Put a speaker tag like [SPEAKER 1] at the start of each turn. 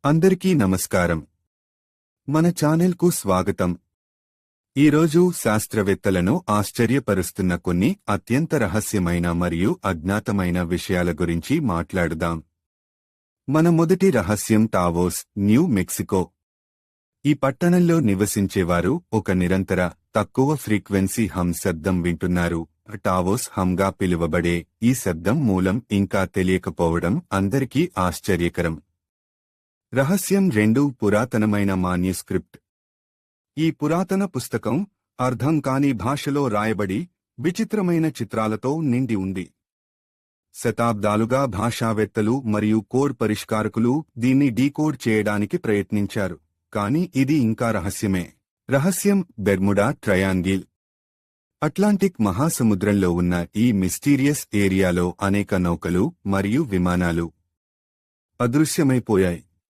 [SPEAKER 1] అందరికీ నమస్కారం. మన ఛానల్కు స్వాగతం. ఈరోజు శాస్త్రవేత్తలను ఆశ్చర్యపరుస్తున్న కొన్ని అత్యంత రహస్యమైన మరియు అజ్ఞాతమైన విషయాల గురించి మాట్లాడుదాం. మన మొదటి రహస్యం టావోస్, న్యూ మెక్సికో. ఈ పట్టణంలో నివసించేవారు ఒక నిరంతర, తక్కువ ఫ్రీక్వెన్సీ హమ్ శబ్దం వింటున్నారు. టావోస్ హమ్గా పిలువబడే ఈ శబ్దం మూలం ఇంకా తెలియకపోవడం అందరికీ ఆశ్చర్యకరం. రహస్యం 2 పురాతనమైన మాన్యుస్క్రిప్ట్. ఈ పురాతన పుస్తకం అర్థం కాని భాషలో రాయబడి విచిత్రమైన చిత్రాలతో నిండి ఉంది. శతాబ్దాలుగా భాషావేత్తలు మరియు కోడ్ పరిష్కారకులు దీన్ని డీకోడ్ చేయడానికి ప్రయత్నించారు, కానీ ఇది ఇంకా రహస్యమే. రహస్యం బెర్ముడా ట్రయాంగిల్. అట్లాంటిక్ మహాసముద్రంలో ఉన్న ఈ మిస్టీరియస్ ఏరియాలో అనేక నౌకలు మరియు విమానాలు అదృశ్యమైపోయాయి.